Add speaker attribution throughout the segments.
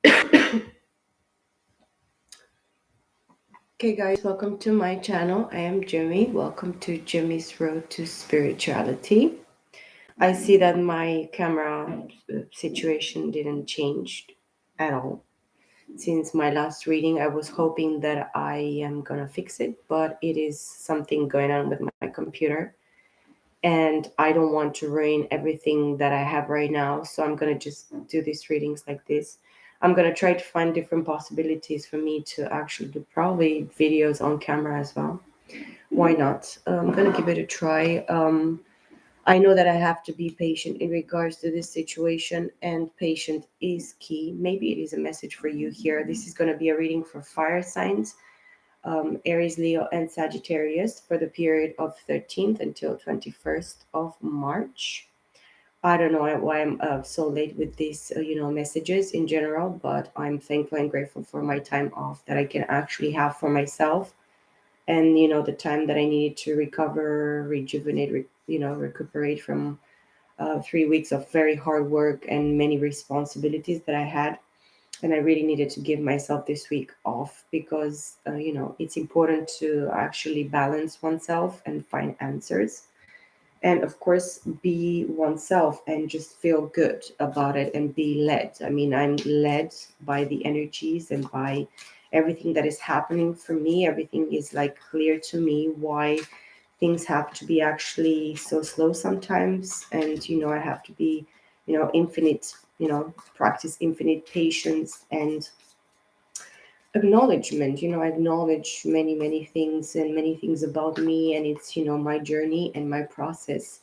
Speaker 1: Okay, guys, welcome to my channel. I am Jimmy. Welcome to Jimmy's Road to Spirituality. I see that my camera situation didn't change at all since my last reading. I was hoping that I am gonna fix it, but it is something going on with my computer, and I don't want to ruin everything that I have right now. So I'm gonna just do these readings like this. I'm gonna try to find different possibilities for me to actually do probably videos on camera as well. Why not? I'm gonna give it a try. I know that I have to be patient in regards to this situation, and patient is key. Maybe it is a message for you here. This is going to be a reading for fire signs, Aries, Leo, and Sagittarius for the period of 13th until 21st of March. I don't know why I'm so late with these, messages in general, but I'm thankful and grateful for my time off that I can actually have for myself, and the time that I needed to recover, rejuvenate, recuperate from 3 weeks of very hard work and many responsibilities that I had. And I really needed to give myself this week off because, it's important to actually balance oneself and find answers. And of course, be oneself and just feel good about it and be led. I mean, I'm led by the energies and by everything that is happening for me. Everything is like clear to me why things have to be actually so slow sometimes. And I have to be infinite, practice infinite patience and acknowledgement. I acknowledge many things and many things about me, and it's my journey and my process.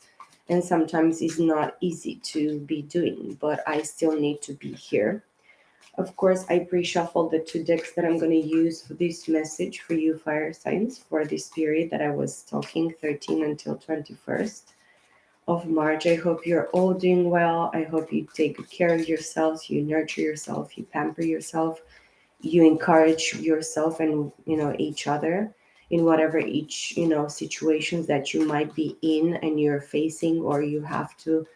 Speaker 1: And sometimes it's not easy to be doing, but I still need to be here. Of course, I pre-shuffled the two decks that I'm going to use for this message for you fire signs for this period that I was talking, 13 until 21st of March. I hope you're all doing well. I hope you take good care of yourselves, you nurture yourself, you pamper yourself, you encourage yourself and each other in whatever each situations that you might be in and you're facing, or you have to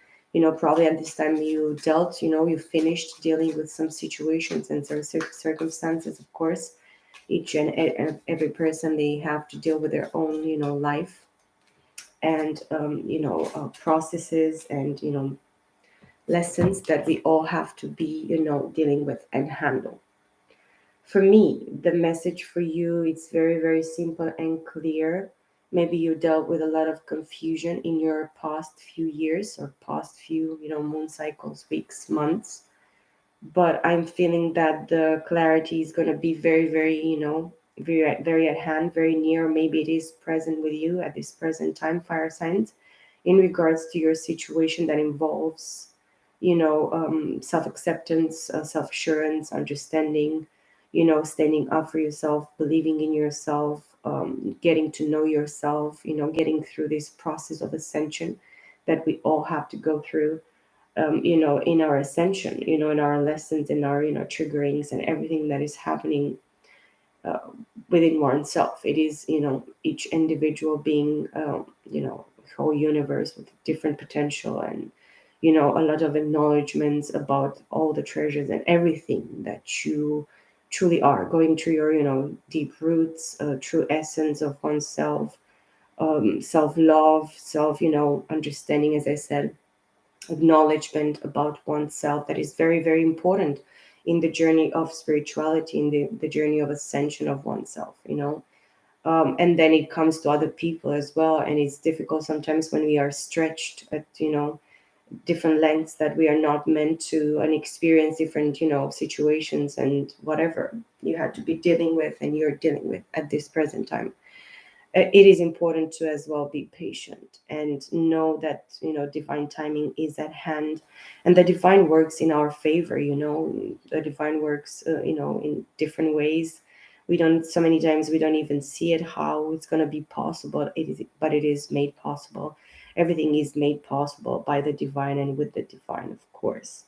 Speaker 1: probably at this time you dealt, you finished dealing with some situations and some circumstances. Of course, each and every person, they have to deal with their own life and processes and lessons that we all have to be dealing with and handle. For me, the message for you, it's very, very simple and clear. Maybe you dealt with a lot of confusion in your past few years or past few, moon cycles, weeks, months. But I'm feeling that the clarity is going to be very, very, very, very at hand, very near. Maybe it is present with you at this present time, fire signs, in regards to your situation that involves, self acceptance, self assurance, understanding, standing up for yourself, believing in yourself, getting to know yourself, getting through this process of ascension that we all have to go through, in our ascension, in our lessons, in our, triggerings and everything that is happening uh, within oneself. It is, each individual being, whole universe with different potential and, a lot of acknowledgments about all the treasures and everything that you truly are going through your, deep roots, true essence of oneself, self love, self, understanding, as I said, acknowledgement about oneself that is very, very important in the journey of spirituality, in the journey of ascension of oneself, and then it comes to other people as well, and it's difficult sometimes when we are stretched at different lengths that we are not meant to, and experience different situations and whatever you had to be dealing with and you're dealing with at this present time. It is important to as well be patient and know that divine timing is at hand, and the divine works in our favor. The divine works in different ways. We don't, so many times we don't even see it, how it's going to be possible. It is, but it is made possible. Everything is made possible by the divine and with the divine, of course.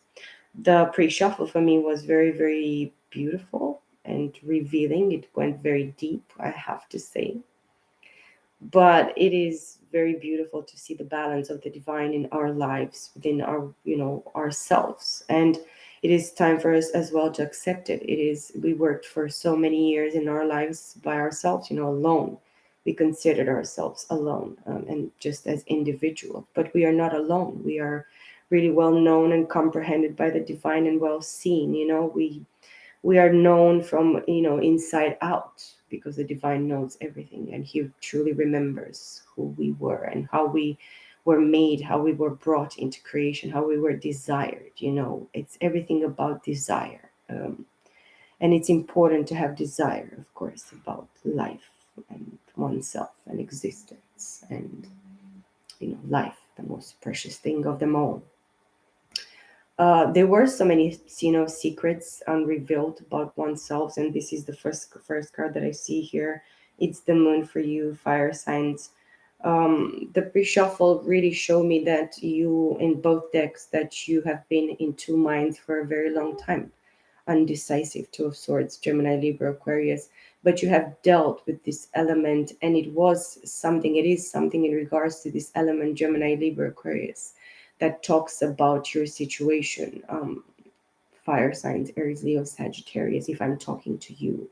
Speaker 1: The pre-shuffle for me was very, very beautiful and revealing. It went very deep, I have to say, but it is very beautiful to see the balance of the divine in our lives, within our ourselves. And It is time for us as well to accept it. It is, we worked for so many years in our lives by ourselves, alone. We considered ourselves alone, and just as individuals, but we are not alone. We are really well known and comprehended by the divine and well seen. We are known from inside out, because the divine knows everything, and he truly remembers who we were and how we were made, how we were brought into creation, how we were desired. It's everything about desire. And it's important to have desire, of course, about life and oneself and existence, and life, the most precious thing of them all. There were so many, secrets unrevealed about oneself, and this is the first card that I see here. It's the moon for you, fire signs. The pre-shuffle really showed me that you, in both decks, that you have been in two minds for a very long time. Undecisive, two of swords, Gemini, Libra, Aquarius. But you have dealt with this element, and it is something in regards to this element, Gemini, Libra, Aquarius, that talks about your situation. Fire signs, Aries, Leo, Sagittarius, if I'm talking to you,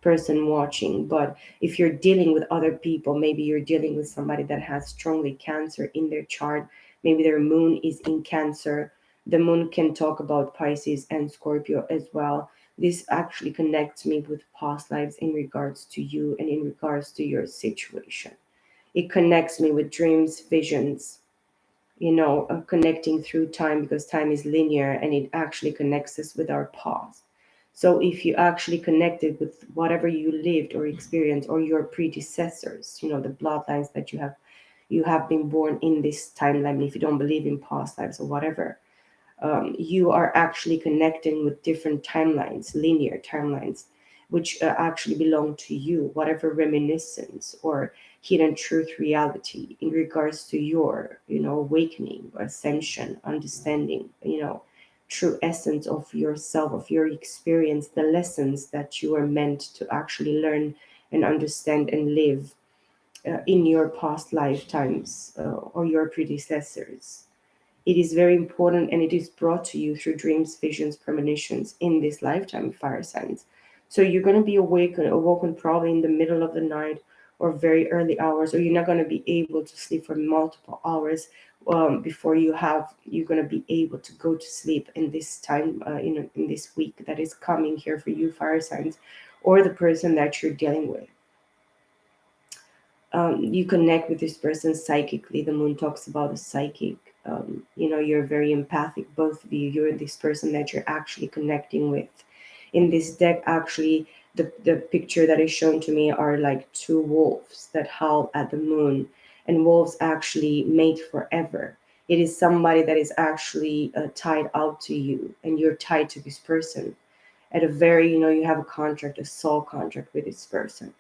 Speaker 1: person watching. But if you're dealing with other people, maybe you're dealing with somebody that has strongly Cancer in their chart, maybe their moon is in Cancer. The moon can talk about Pisces and Scorpio as well. This actually connects me with past lives in regards to you and in regards to your situation. It connects me with dreams, visions, connecting through time, because time is linear and it actually connects us with our past. So if you actually connected with whatever you lived or experienced, or your predecessors, the bloodlines that you have been born in this timeline, if you don't believe in past lives or whatever, you are actually connecting with different timelines, linear timelines, which actually belong to you, whatever reminiscence or hidden truth reality in regards to your, awakening, ascension, understanding, true essence of yourself, of your experience, the lessons that you are meant to actually learn and understand and live in your past lifetimes, or your predecessors. It is very important, and it is brought to you through dreams, visions, premonitions in this lifetime, fire signs. So you're going to be awoken probably in the middle of the night or very early hours, or you're not going to be able to sleep for multiple hours before you're going to be able to go to sleep in this time, in this week that is coming here for you, fire signs, or the person that you're dealing with. You connect with this person psychically. The moon talks about a psychic. You're very empathic, both of you. You're this person that you're actually connecting with. In this deck, actually, the picture that is shown to me are like two wolves that howl at the moon, and wolves actually mate forever. It is somebody that is actually tied out to you, and you're tied to this person at a very, you have a contract, a soul contract with this person.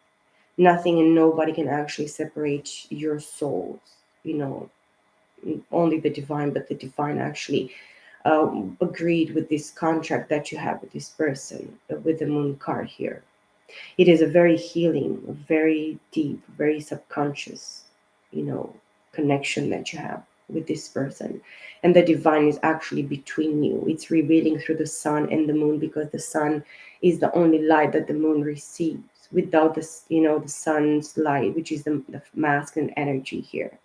Speaker 1: Nothing and nobody can actually separate your souls, you know only the divine. But the divine actually agreed with this contract that you have with this person, with the moon card here. It is a very healing, very deep, very subconscious, you know connection that you have with this person. And the divine is actually between you. It's revealing through the sun and the moon, because the sun is the only light that the moon receives. Without this, the sun's light, which is the masculine energy here,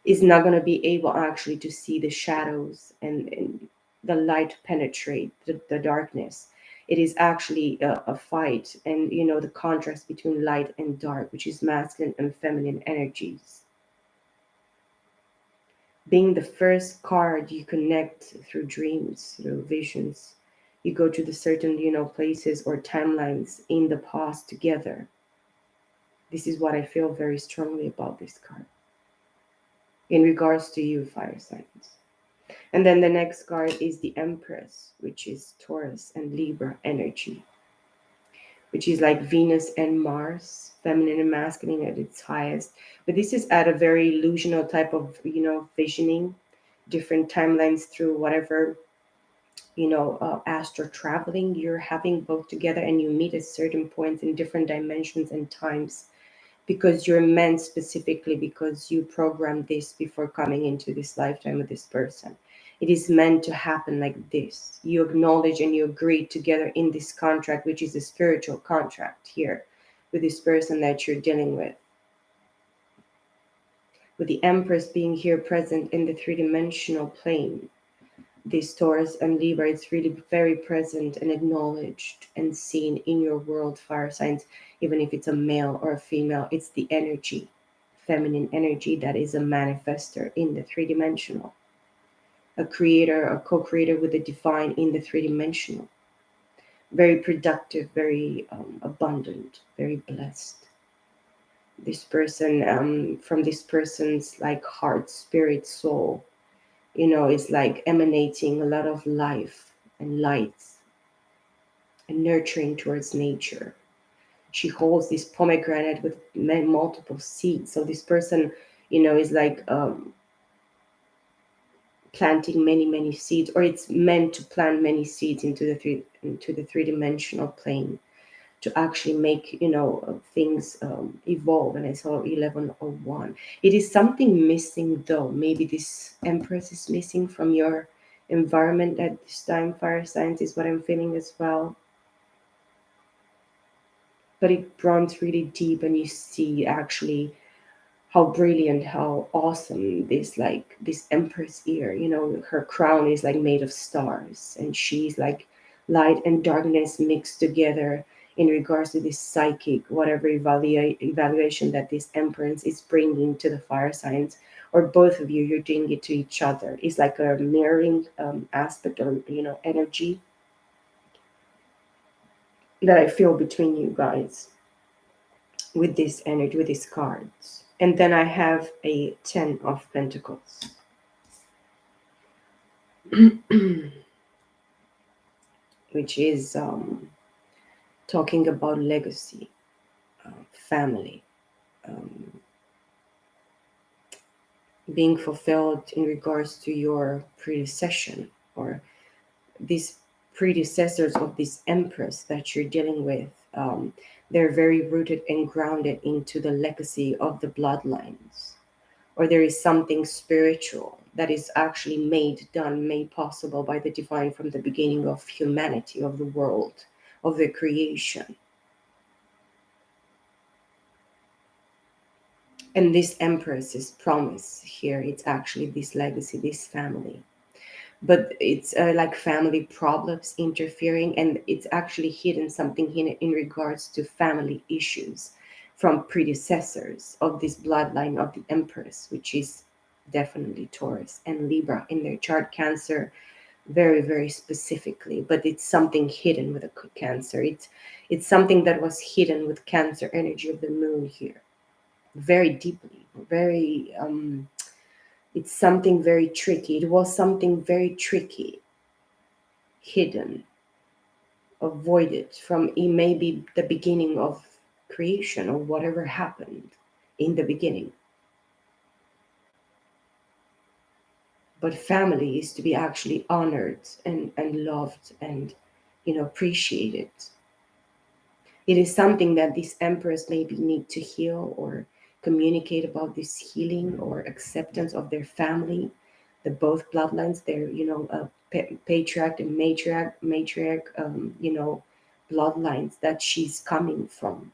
Speaker 1: is not going to be able actually to see the shadows, and the light penetrate the darkness. It is actually a fight, and the contrast between light and dark, which is masculine and feminine energies. Being the first card, you connect through dreams, through visions. You go to the certain places or timelines in the past together. This is what I feel very strongly about this card in regards to you, fire signs. And then the next card is the Empress, which is Taurus and Libra energy, which is like Venus and Mars, feminine and masculine at its highest. But this is at a very illusional type of, visioning, different timelines through whatever, astro traveling you're having both together, and you meet at certain points in different dimensions and times, because you're meant specifically, because you programmed this before coming into this lifetime with this person. It is meant to happen like this. You acknowledge and you agree together in this contract, which is a spiritual contract here with this person that you're dealing with the Empress being here present in the three-dimensional plane. This Taurus and Libra is really very present and acknowledged and seen in your world, fire signs, even if it's a male or a female. It's the energy, feminine energy, that is a manifester in the three-dimensional, a creator, a co-creator with the divine in the three-dimensional. Very productive, very abundant, very blessed. This person, from this person's like heart, spirit, soul, is like emanating a lot of life and light and nurturing towards nature. She holds this pomegranate with multiple seeds. So this person, is like planting many many seeds, or it's meant to plant many seeds into the three-dimensional plane to actually make things evolve. And I saw 1101. It is something missing though. Maybe this Empress is missing from your environment at this time, fire signs, is what I'm feeling as well. But it runs really deep, and you see actually how brilliant, how awesome this Empress ear. Her crown is like made of stars, and she's like light and darkness mixed together in regards to this psychic, whatever evaluation that this Empress is bringing to the fire signs, or both of you, you're doing it to each other. It's like a mirroring aspect, or energy that I feel between you guys with this energy, with these cards. And then I have a 10 of Pentacles, which is talking about legacy, family, um, being fulfilled in regards to your predecession, or these predecessors of this Empress that you're dealing with. They're very rooted and grounded into the legacy of the bloodlines, or there is something spiritual that is actually made possible by the divine from the beginning of humanity, of the world, of the creation. And this Empress's promise here, it's actually this legacy, this family. But it's like family problems interfering, and it's actually hidden, something hidden in regards to family issues from predecessors of this bloodline of the Empress, which is definitely Taurus and Libra in their chart. Cancer, very very specifically, but it's something hidden with a Cancer. It's something that was hidden with Cancer energy of the moon here, very deeply, very it's something very tricky. It was something very tricky, hidden, avoided from maybe the beginning of creation, or whatever happened in the beginning. But family is to be actually honored and loved and appreciated. It is something that these emperors maybe need to heal, or communicate about this healing or acceptance of their family, the both bloodlines, their patriarch and matriarch, bloodlines that she's coming from.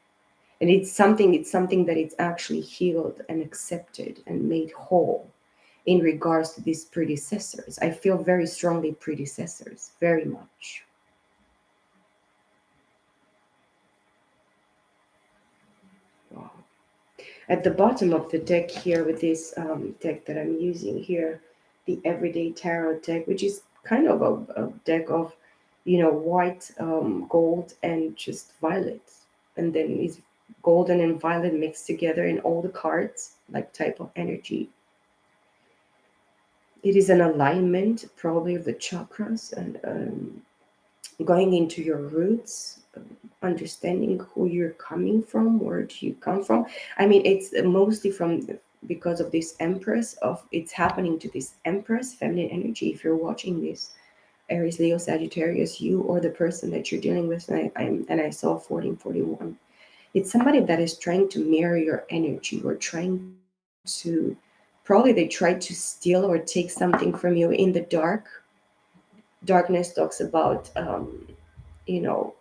Speaker 1: And it's something that it's actually healed and accepted and made whole in regards to these predecessors. I feel very strongly predecessors, very much. Wow. At the bottom of the deck here, with this deck that I'm using here, the Everyday Tarot deck, which is kind of a deck of, white, gold, and just violet. And then it's golden and violet mixed together in all the cards, like type of energy. It is an alignment, probably of the chakras, and going into your roots, understanding who you're coming from, where do you come from. I mean, it's mostly from because of this Empress, of it's happening to this Empress feminine energy. If you're watching this, Aries, Leo, Sagittarius, you or the person that you're dealing with, and I saw 1441. It's somebody that is trying to mirror your energy, or trying to project Probably they tried to steal or take something from you in the dark. Darkness talks about, you know,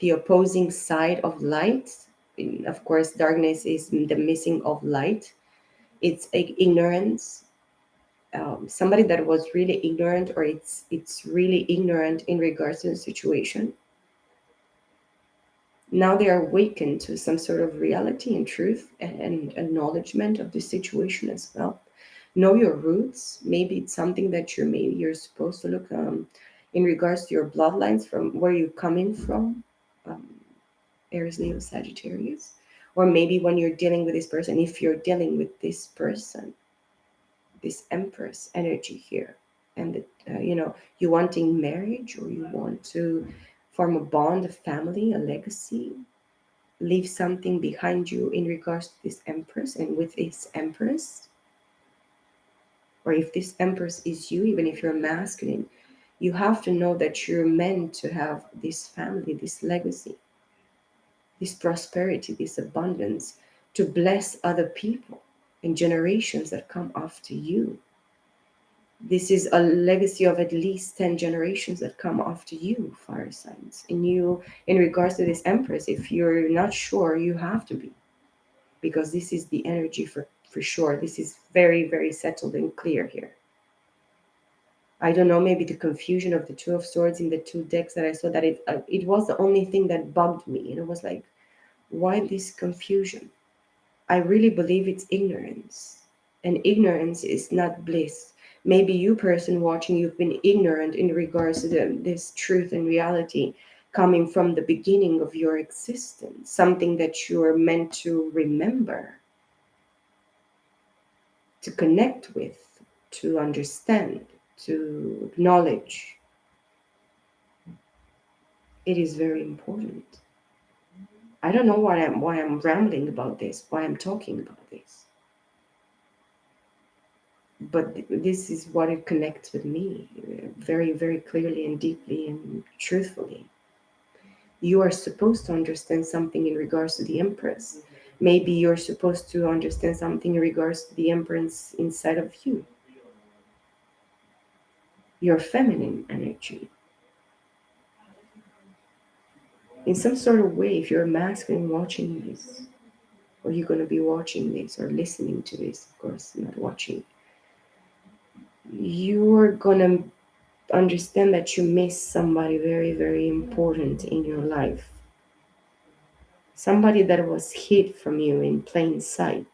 Speaker 1: the opposing side of light. Of course, darkness is the missing of light. It's ignorance. Somebody that was really ignorant, or it's really ignorant in regards to the situation. Now they are awakened to some sort of reality and truth and acknowledgement of the situation as well. Know your roots. Maybe it's something that you're supposed to look, in regards to your bloodlines, from where you're coming from. Um, Aries, Leo, Sagittarius, or maybe when you're dealing with this person, if you're dealing with this person, this Empress energy here, and you wanting marriage, or you want to form a bond, a family, a legacy, leave something behind you in regards to this Empress, and with this Empress, or if this Empress is you, even if you're masculine, you have to know that you're meant to have this family, this legacy, this prosperity, this abundance, to bless other people and generations that come after you. This is a legacy of at least 10 generations that come after you, fire signs. And you, in regards to this Empress, if you're not sure, you have to be, because this is the energy for sure. This is very, very settled and clear here. I don't know, maybe the confusion of the Two of Swords in the two decks that I saw, that it was the only thing that bugged me. And it was like, why this confusion? I really believe it's ignorance. And ignorance is not bliss. Maybe you, person watching, you've been ignorant in regards to this truth and reality coming from the beginning of your existence, something that you're meant to remember, to connect with, to understand, to acknowledge. It is very important. I don't know why I'm rambling about this, why I'm talking about this. But this is what it connects with me, very, very clearly and deeply and truthfully. You are supposed to understand something in regards to the Empress. Maybe you're supposed to understand something in regards to the Empress inside of you, your feminine energy. In some sort of way, if you're a masculine watching this, or you're going to be watching this or listening to this, of course, not watching, you're going to understand that you miss somebody very, very important in your life. Somebody that was hid from you in plain sight.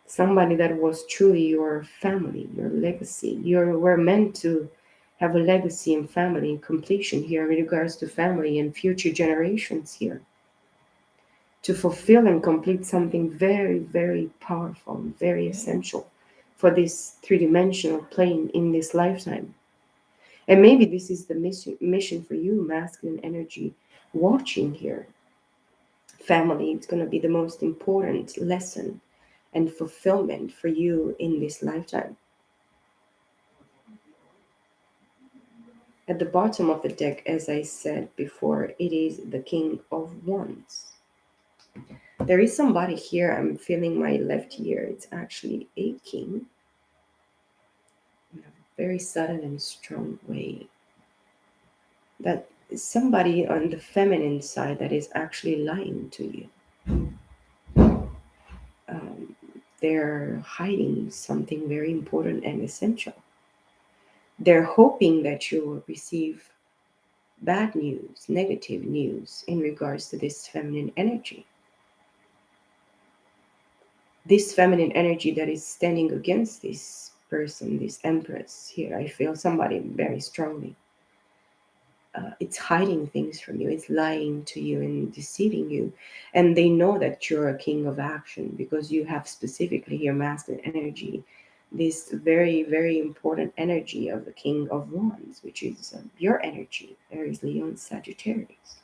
Speaker 1: Somebody that was truly your family, your legacy. You were meant to have a legacy and family and completion here with regards to family and future generations here. To fulfill and complete something very, very powerful, very essential for this three-dimensional plane in this lifetime. And maybe this is the mission for you, masculine energy, watching here. Family, it's going to be the most important lesson and fulfillment for you in this lifetime. At the bottom of the deck, as I said before, it is the King of Wands. There is somebody here, I'm feeling my left ear, it's actually aching in a very sudden and strong way. That is somebody on the feminine side that is actually lying to you. Um, they're hiding something very important and essential. They're hoping that you will receive bad news, negative news in regards to this feminine energy. This feminine energy that is standing against this person, this Empress here, I feel somebody very strongly. It's hiding things from you, it's lying to you and deceiving you. And they know that you're a king of action because you have specifically here masculine energy, this very, very important energy of the King of Wands, which is your energy, Aries, Leo, and Sagittarius.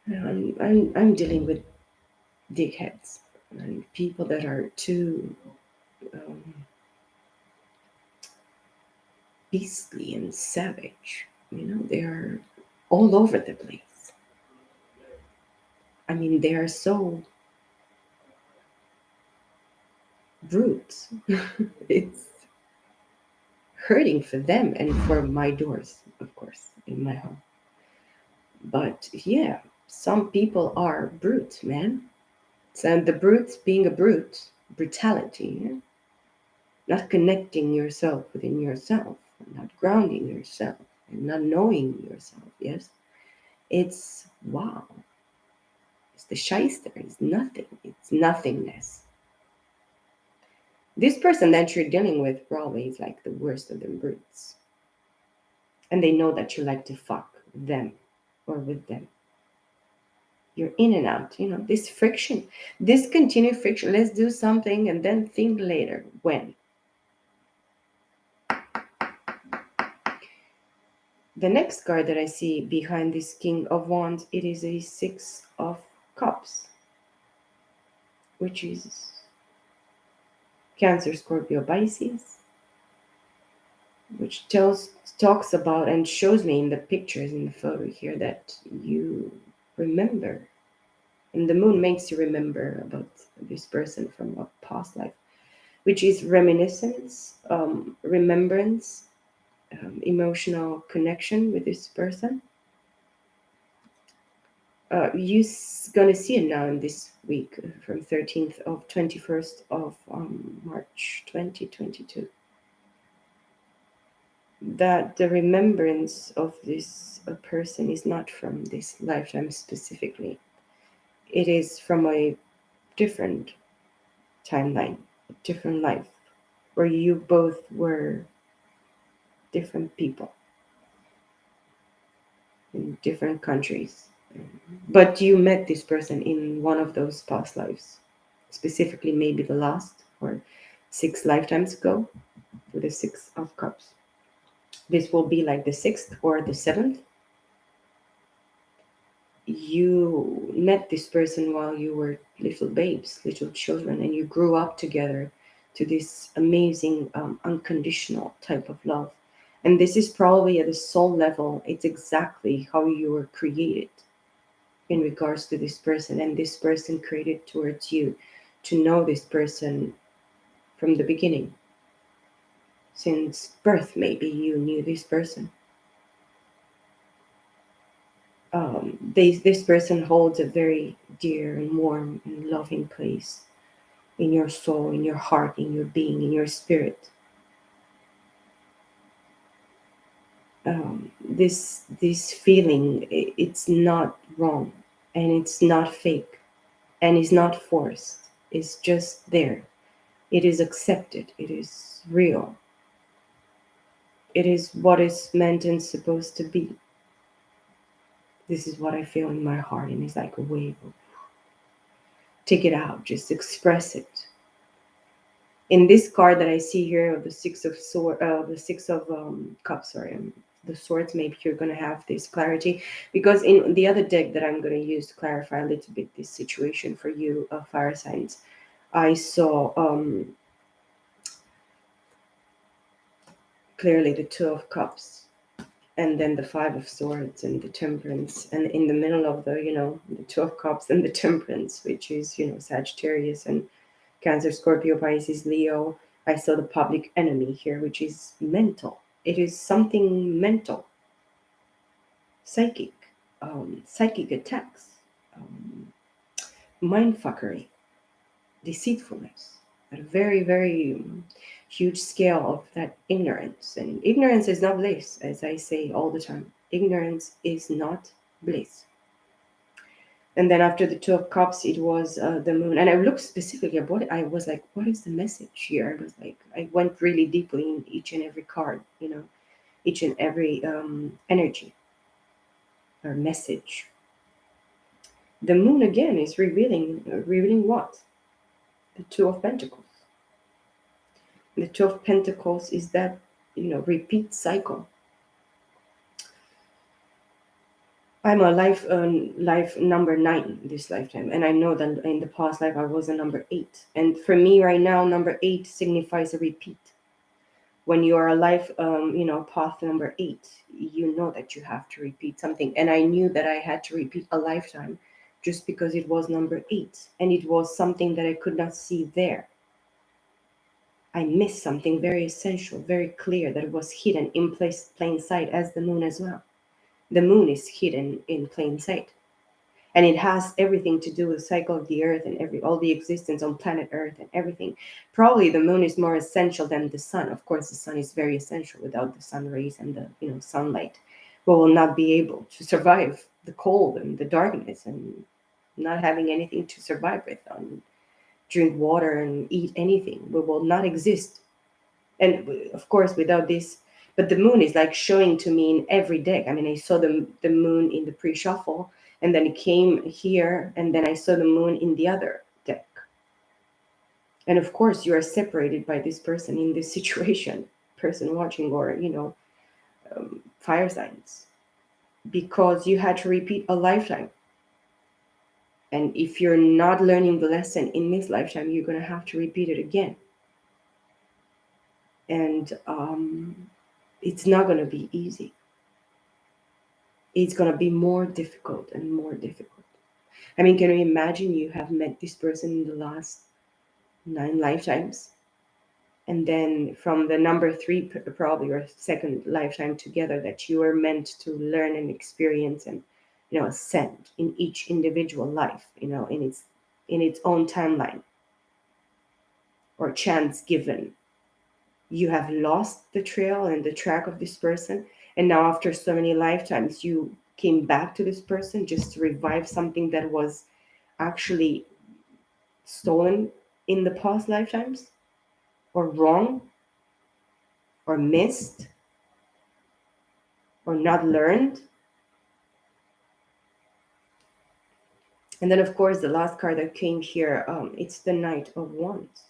Speaker 1: I'm dealing with dickheads and people that are too um, beastly and savage. They are all over the place. I mean, they are so brute. It's hurting for them and for my doors, of course, in my home. But yeah, some people are brute, man. So the brute being a brute, brutality, yeah? Not connecting yourself within yourself, not grounding yourself, and not knowing yourself. Yes, it's wow. It's the shyster. It's nothing. It's nothingness. This person that you're dealing with probably is like the worst of them brutes, and they know that you like to fuck them or with them. You're in and out. This friction, this continued friction. Let's do something and then think later when. The next card that I see behind this King of Wands, it is a Six of Cups, which is Cancer, Scorpio, Pisces, which talks about and shows me in the pictures in the photo here that you remember, and the moon makes you remember about this person from a past life, which is reminiscence, remembrance, emotional connection with this person. Gonna see it now in this week from 13th of 21st of March 2022, that the remembrance of this person is not from this lifetime specifically. It is from a different timeline, a different life, where you both were different people in different countries. But you met this person in one of those past lives, specifically maybe the last or 6 lifetimes ago, with the Six of Cups. This will be like the sixth or the seventh. You met this person while you were little babes, little children, and you grew up together to this amazing, unconditional type of love. And this is probably at the soul level, it's exactly how you were created in regards to this person, and this person created towards you to know this person from the beginning. Since birth, maybe you knew this person. This person holds a very dear and warm and loving place in your soul, in your heart, in your being, in your spirit. This feeling, it's not wrong, and it's not fake, and it's not forced. It's just there. It is accepted. It is real. It is what is meant and supposed to be. This is what I feel in my heart, and it's like a wave. Take it out, just express it. In this card that I see here of the Six of Cups, sorry, the Swords, maybe you're gonna have this clarity, because in the other deck that I'm gonna use to clarify a little bit this situation for you, fire signs, I saw clearly the Two of Cups, and then the Five of Swords and the Temperance, and in the middle of the Two of Cups and the Temperance, which is Sagittarius and Cancer, Scorpio, Pisces, Leo. I saw the public enemy here, which is mental. It is something mental, psychic, psychic attacks, um, mindfuckery, deceitfulness at a very, very huge scale of that ignorance. And ignorance is not bliss, as I say all the time. Ignorance is not bliss. And then after the Two of Cups, it was the moon. And I looked specifically at what I was like, what is the message here? I was like, I went really deeply in each and every card, each and every energy or message. The moon again is revealing what? The Two of Pentacles. The Two of Pentacles is that, repeat cycle. I'm a life number 9 this lifetime, and I know that in the past life I was a number 8. And for me right now, number 8 signifies a repeat. When you are a life, path number 8, you know that you have to repeat something. And I knew that I had to repeat a lifetime just because it was number 8 and it was something that I could not see there. I missed something very essential, very clear, that was hidden in plain sight, as the moon as well. The moon is hidden in plain sight. And it has everything to do with the cycle of the earth and all the existence on planet earth and everything. Probably the moon is more essential than the sun. Of course, the sun is very essential. Without the sun rays and the sunlight, we will not be able to survive the cold and the darkness, and not having anything to survive with, drink water and eat anything. We will not exist. And of course, without this, but the moon is like showing to me in every deck. I mean, I saw the moon in the pre-shuffle, and then it came here, and then I saw the moon in the other deck. And of course, you are separated by this person in this situation, person watching, or fire signs, because you had to repeat a lifetime. And if you're not learning the lesson in this lifetime, you're going to have to repeat it again. And it's not going to be easy. It's going to be more difficult and more difficult. I mean, can you imagine you have met this person in the last 9 lifetimes? And then from the number 3, probably your second lifetime together, that you were meant to learn and experience and, ascend in each individual life, in its own timeline or chance given. You have lost the trail and the track of this person, and now after so many lifetimes you came back to this person just to revive something that was actually stolen in the past lifetimes, or wrong, or missed, or not learned. And then of course the last card that came here, it's the Knight of Wands,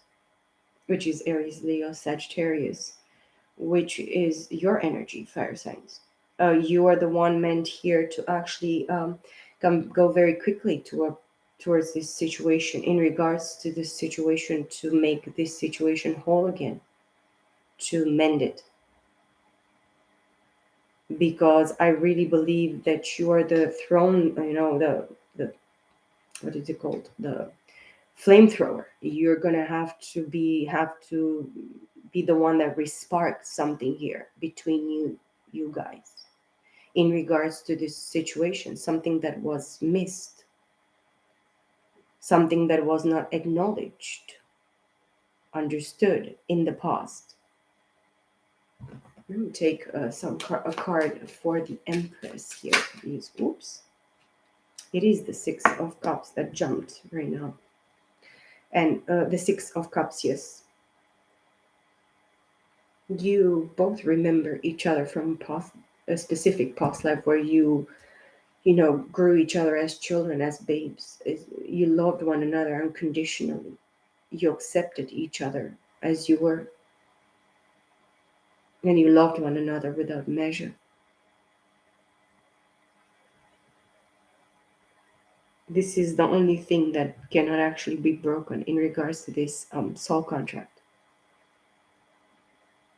Speaker 1: which is Aries, Leo, Sagittarius, which is your energy, fire signs. You are the one meant here to actually go very quickly towards this situation, in regards to this situation, to make this situation whole again, to mend it. Because I really believe that you are the throne, the what is it called? The flamethrower. You're gonna have to be the one that resparks something here between you guys, in regards to this situation, something that was missed, something that was not acknowledged, understood in the past. Let me take a card for the Empress here. Oops. It is the Six of Cups that jumped right now. And the Six of Cups, yes. You both remember each other from a specific past life, where you grew each other as children, as babes. You loved one another unconditionally. You accepted each other as you were. And you loved one another without measure. This is the only thing that cannot actually be broken in regards to this soul contract.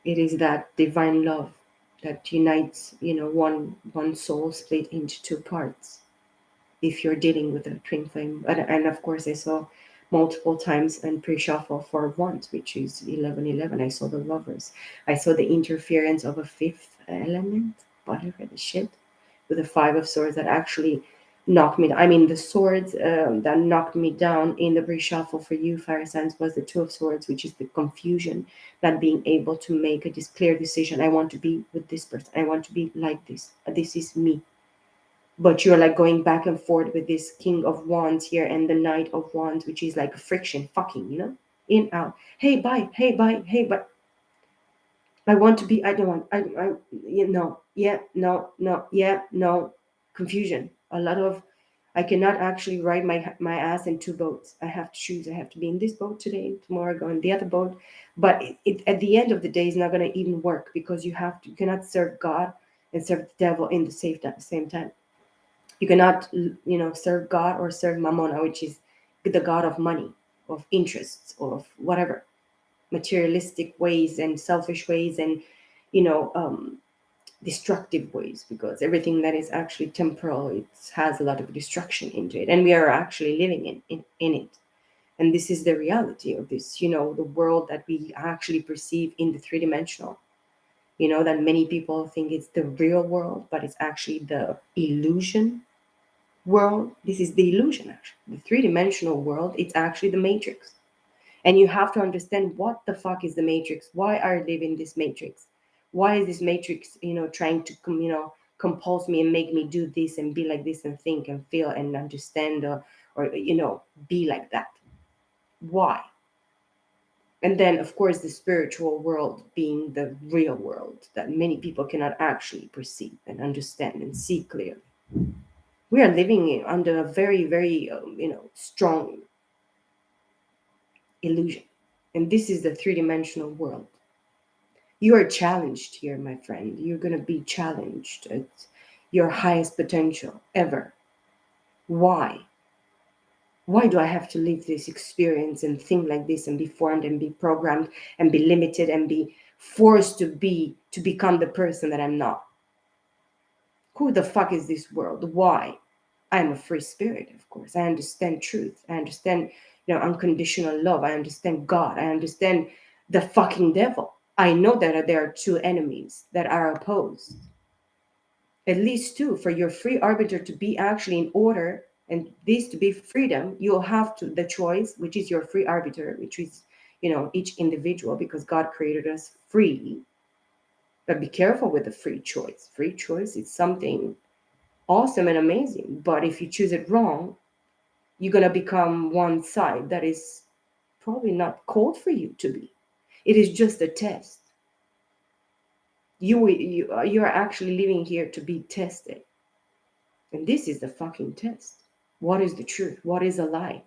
Speaker 1: It is that divine love that unites, one soul split into 2 parts. If you're dealing with a twin flame, and of course I saw multiple times and pre-shuffle for Wands, which is 1111. I saw the Lovers. I saw the interference of a 5th element, whatever the shit, with the 5 of Swords that actually knocked me down. I mean, the swords that knocked me down in the reshuffle for you, fire signs, was the 2 of Swords, which is the confusion, not being able to make a clear decision. I want to be with this person. I want to be like this. This is me. But you're like going back and forth with this King of Wands here and the Knight of Wands, which is like a friction, fucking, in, out. Hey, bye. Hey, bye. Hey, but I want to be, I don't want, yeah, no, yeah, no, confusion. A lot of, I cannot actually ride my ass in 2 boats. I have to choose. I have to be in this boat today, tomorrow go in the other boat. But it at the end of the day is not going to even work, because you cannot serve God and serve the devil in the same time. You cannot, serve God or serve Mammon, which is the god of money, of interests, of whatever, materialistic ways and selfish ways, and you know um, destructive ways, because everything that is actually temporal, it has a lot of destruction into it, and we are actually living in it. And this is the reality of this, the world that we actually perceive in the three-dimensional, that many people think it's the real world, but it's actually the illusion world. This is the illusion, actually. The three-dimensional world, it's actually the matrix. And you have to understand what the fuck is the matrix. Why are I living this matrix? Why is this matrix, trying to compulse me and make me do this and be like this and think and feel and understand, or be like that? Why? And then, of course, the spiritual world being the real world that many people cannot actually perceive and understand and see clearly. We are living under a very, very, strong illusion. And this is the three-dimensional world. You are challenged here, my friend. You're going to be challenged at your highest potential ever. Why? Why do I have to live this experience and think like this and be formed and be programmed and be limited and be forced to become the person that I'm not? Who the fuck is this world? Why? I'm a free spirit, of course. I understand truth. I understand, unconditional love. I understand God. I understand the fucking devil. I know that there are two enemies that are opposed. At least two, for your free arbiter to be actually in order and this to be freedom, you'll have to the choice, which is your free arbiter, which is, each individual, because God created us free. But be careful with the free choice. Free choice is something awesome and amazing. But if you choose it wrong, you're going to become one side that is probably not called for you to be. It is just a test. You're actually living here to be tested. And this is the fucking test. What is the truth? What is a lie?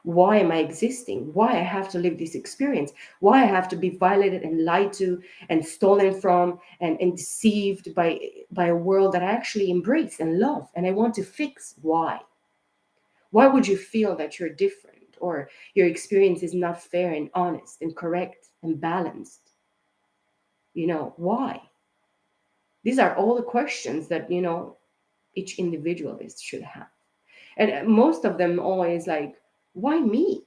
Speaker 1: Why am I existing? Why I have to live this experience? Why I have to be violated and lied to and stolen from and deceived by a world that I actually embrace and love and I want to fix? Why? Why would you feel that you're different or your experience is not fair and honest and correct and balanced? Why? These are all the questions that, each individualist should have. And most of them always like, why me?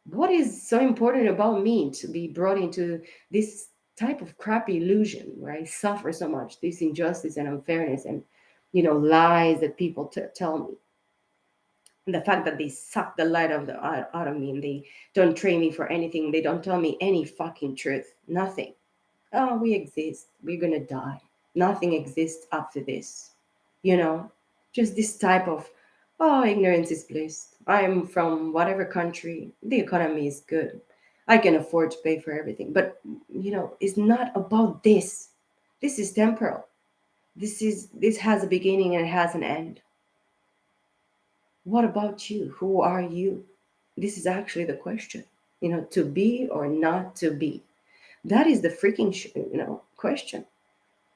Speaker 1: What is so important about me to be brought into this type of crappy illusion where I suffer so much, this injustice and unfairness and, lies that people tell me? And the fact that they suck the light out of me and they don't train me for anything. They don't tell me any fucking truth. Nothing. Oh, we exist. We're going to die. Nothing exists after this. You know, just this type of, oh, ignorance is bliss. I'm from whatever country. The economy is good. I can afford to pay for everything. But, it's not about this. This is temporal. This has a beginning and it has an end. What about you? Who are you? This is actually the question. To be or not to be. That is the freaking question.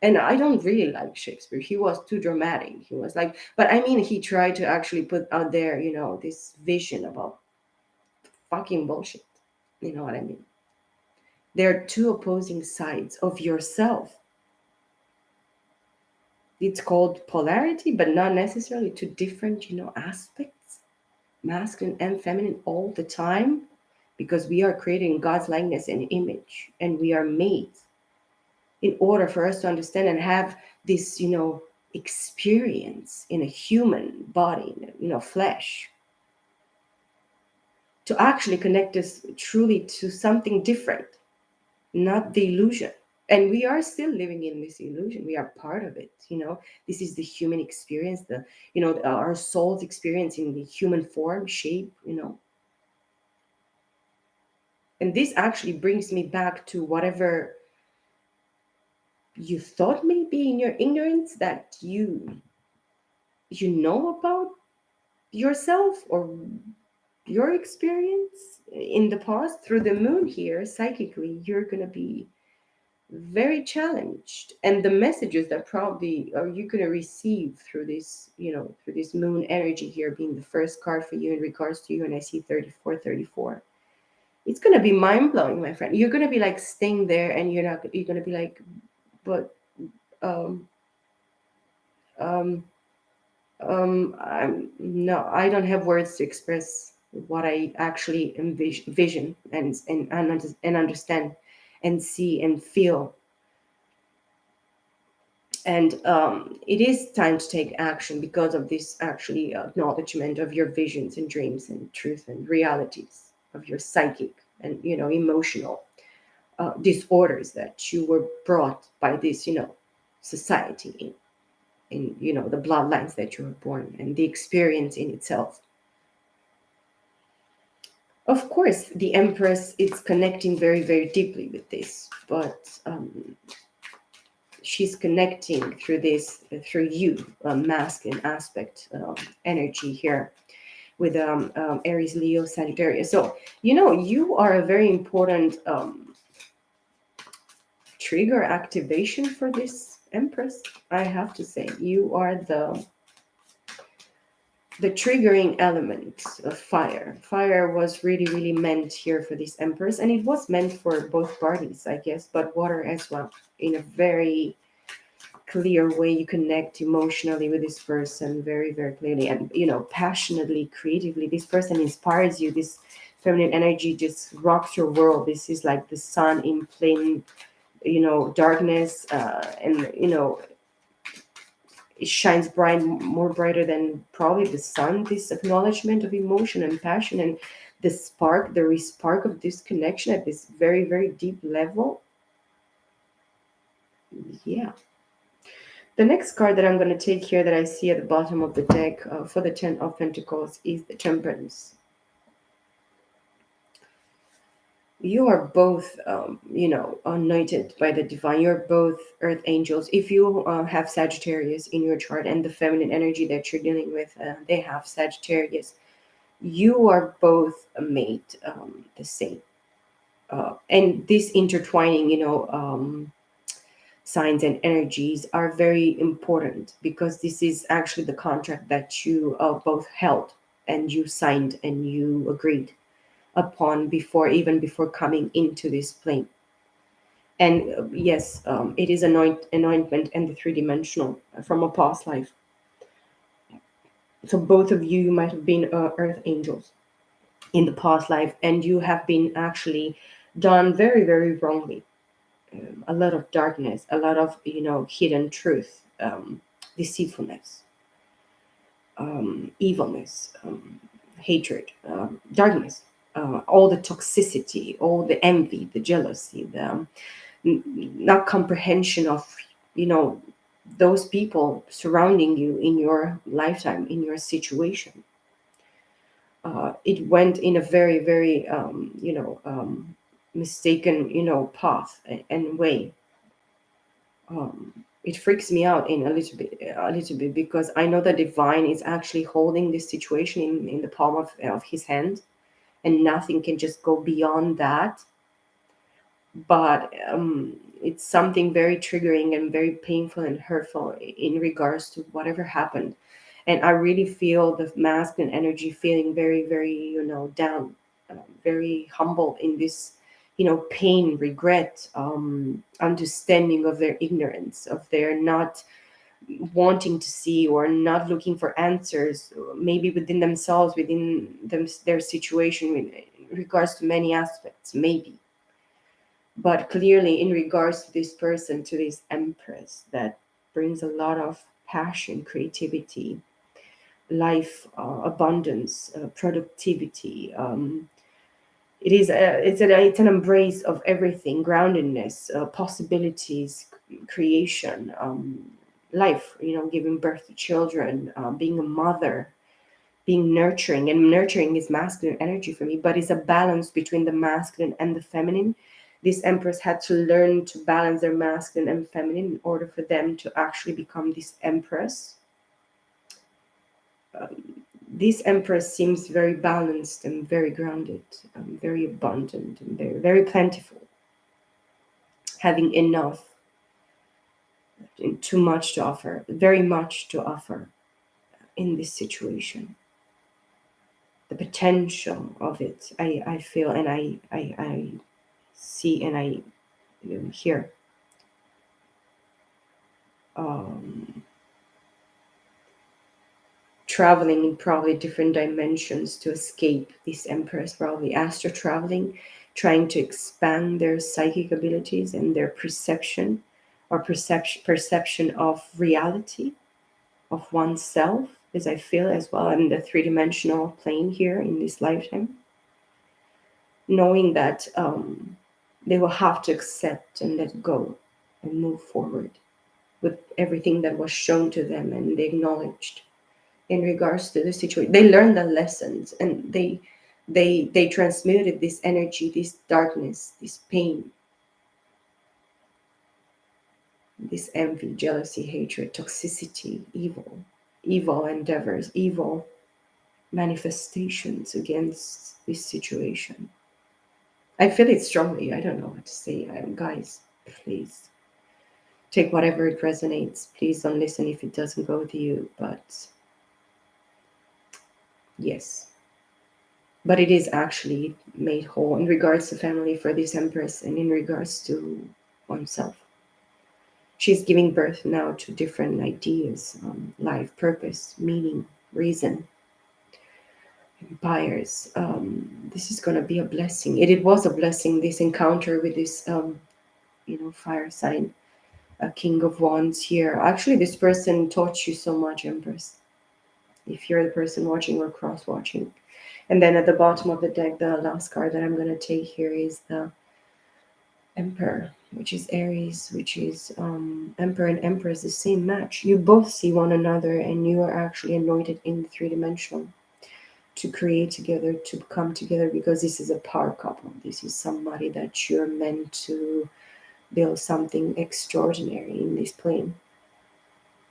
Speaker 1: And I don't really like Shakespeare. He was too dramatic. He was like, but I mean, he tried to actually put out there, this vision about fucking bullshit. You know what I mean? There are two opposing sides of yourself. It's called polarity, but not necessarily two different, aspects, masculine and feminine all the time, because we are created in God's likeness and image, and we are made in order for us to understand and have this, experience in a human body, flesh, to actually connect us truly to something different, not the illusion. And we are still living in this illusion. We are part of it. This is the human experience, our soul's experience in the human form, shape. And this actually brings me back to whatever you thought maybe in your ignorance that you know about yourself or your experience in the past. Through the moon here, psychically, you're going to be very challenged, and the messages that probably are you going to receive through this, through this moon energy here being the first card for you in regards to you, and I see 34, 34. It's going to be mind-blowing, my friend. You're going to be like staying there, and you're going to be like, but um, um, no, I don't have words to express what I actually vision and understand and see and feel. And it is time to take action because of this actually acknowledgement of your visions and dreams and truth and realities of your psychic and emotional disorders that you were brought by this society in the bloodlines that you were born and the experience in itself. Of course, the Empress is connecting very, very deeply with this, but she's connecting through this, through you, masculine aspect, energy here with Aries, Leo, Sagittarius. So, you are a very important trigger activation for this Empress. I have to say, you are the triggering element of fire. Fire was really, really meant here for this Empress, and it was meant for both parties, I guess, but water as well, in a very clear way. You connect emotionally with this person very, very clearly and, passionately, creatively. This person inspires you. This feminine energy just rocks your world. This is like the sun in plain, darkness, and, it shines more brighter than probably the sun. This acknowledgement of emotion and passion and the spark, the spark of this connection at this very, very deep level. Yeah. The next card that I'm going to take here that I see at the bottom of the deck for the Ten of Pentacles is the Temperance. You are both, anointed by the divine. You're both earth angels. If you have Sagittarius in your chart and the feminine energy that you're dealing with, they have Sagittarius, you are both made the same. And this intertwining, signs and energies are very important because this is actually the contract that you both held and you signed and you agreed upon before, even before coming into this plane. And yes, it is anointment and the three-dimensional from a past life. So both of you might have been earth angels in the past life, and you have been actually done very, very wrongly. A lot of darkness, a lot of hidden truth, deceitfulness, evilness, hatred, darkness, all the toxicity, all the envy, the jealousy, the not comprehension of you know those people surrounding you in your lifetime, in your situation. It went in a very, very mistaken path and way. It freaks me out in a little bit because I know the divine is actually holding this situation in the palm of his hand, and nothing can just go beyond that. But it's something very triggering and very painful and hurtful in regards to whatever happened. And I really feel the masculine energy feeling very, very down, very humble in this pain, regret, understanding of their ignorance, of their not wanting to see or not looking for answers, maybe within themselves, within their situation, in regards to many aspects, maybe. But clearly in regards to this person, to this Empress, that brings a lot of passion, creativity, life, abundance, productivity. It's an embrace of everything, groundedness, possibilities, creation, life, giving birth to children, being a mother, being nurturing. And nurturing is masculine energy for me, but it's a balance between the masculine and the feminine. This Empress had to learn to balance their masculine and feminine in order for them to actually become this Empress. This Empress seems very balanced and very grounded, very abundant and very, very plentiful, having enough and too much to offer, very much to offer in this situation. The potential of it, I feel, and I see, and I hear. um, traveling in probably different dimensions to escape this empress, probably astro traveling, trying to expand their psychic abilities and their perception or perception of reality, of oneself, as I feel as well in the three-dimensional plane here in this lifetime, knowing that they will have to accept and let go and move forward with everything that was shown to them and they acknowledged in regards to the situation. They learned the lessons and they transmuted this energy, this darkness, this pain, this envy, jealousy, hatred, toxicity, evil endeavors, evil manifestations against this situation. I feel it strongly. I don't know what to say. Guys, please take whatever it resonates. Please don't listen if it doesn't go with you. But yes, but it is actually made whole in regards to family for this empress and in regards to oneself. She's giving birth now to different ideas, life, purpose, meaning, reason, empires. This is going to be a blessing. It was a blessing, this encounter with this, fire sign, a king of wands here. Actually, this person taught you so much, empress, if you're the person watching or cross watching. And then at the bottom of the deck, the last card that I'm going to take here is the Emperor, which is Aries, which is Emperor and Empress, the same match. You both see one another and you are actually anointed in the three-dimensional to create together, to come together, because this is a power couple. This is somebody that you're meant to build something extraordinary in this plane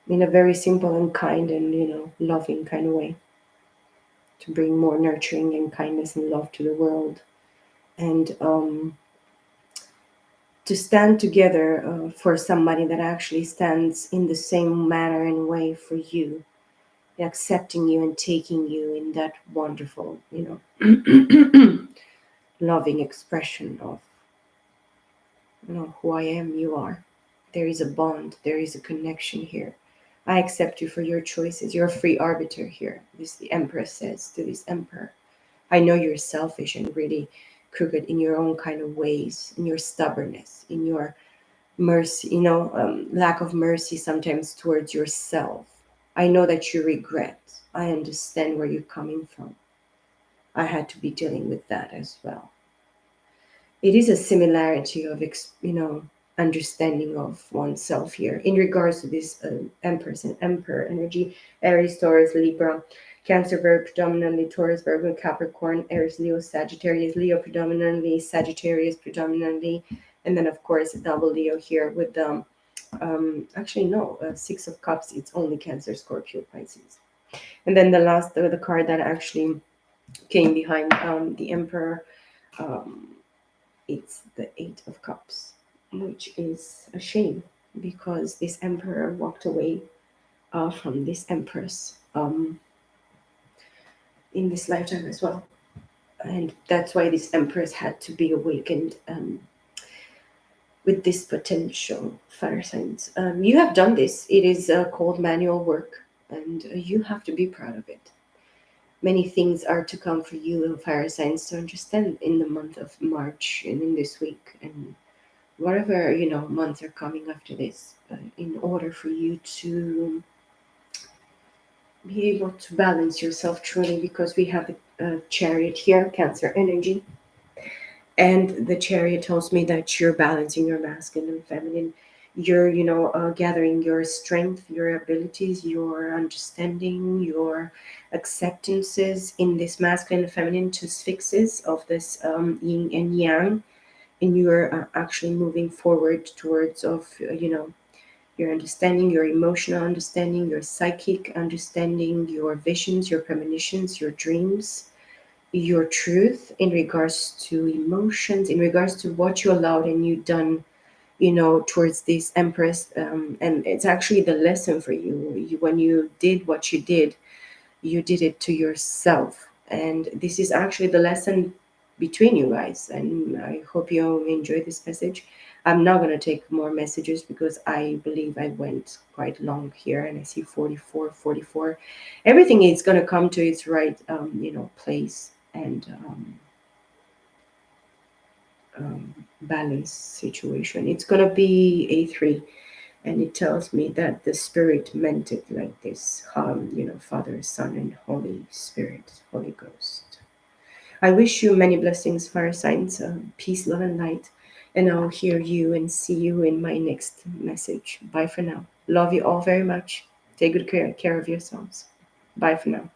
Speaker 1: in a very simple and kind and loving kind of way, to bring more nurturing and kindness and love to the world, and to stand together for somebody that actually stands in the same manner and way for you, accepting you and taking you in that wonderful, loving expression of, who I am, you are. There is a bond, there is a connection here. I accept you for your choices. You're a free arbiter here. This the Empress says to this Emperor. I know you're selfish and really crooked in your own kind of ways, in your stubbornness, in your mercy, lack of mercy sometimes towards yourself. I know that you regret. I understand where you're coming from. I had to be dealing with that as well. It is a similarity of, understanding of oneself here in regards to this Empress and Emperor energy. Aries, Taurus, Libra, Cancer, Virgo, predominantly Taurus, Virgo, Capricorn, Aries, Leo, Sagittarius, Leo predominantly, Sagittarius predominantly, and then of course double Leo here with the actually no, Six of Cups. It's only Cancer, Scorpio, Pisces, and then the last the card that actually came behind the Emperor. Um, it's the Eight of Cups, which is a shame because this Emperor walked away from this Empress in this lifetime as well. And that's why this Empress had to be awakened with this potential fire signs. You have done this. It is called manual work, and you have to be proud of it. Many things are to come for you in fire signs to understand in the month of March and in this week and whatever months are coming after this, in order for you to be able to balance yourself truly, because we have a chariot here, Cancer energy, and the chariot tells me that you're balancing your masculine and feminine. You're gathering your strength, your abilities, your understanding, your acceptances in this masculine and feminine two sphinxes of this yin and yang, and you're actually moving forward towards of your understanding, your emotional understanding, your psychic understanding, your visions, your premonitions, your dreams, your truth in regards to emotions, in regards to what you allowed and you done, towards this Empress. And it's actually the lesson for you. When you did what you did it to yourself. And this is actually the lesson between you guys. And I hope you enjoy this message. I'm not going to take more messages because I believe I went quite long here, and I see 44, 44. Everything is going to come to its right, place and balance situation. It's going to be A3, and it tells me that the Spirit meant it like this. Father, Son, and Holy Spirit, Holy Ghost. I wish you many blessings, fire signs, peace, love, and light. And I'll hear you and see you in my next message. Bye for now. Love you all very much. Take good care of yourselves. Bye for now.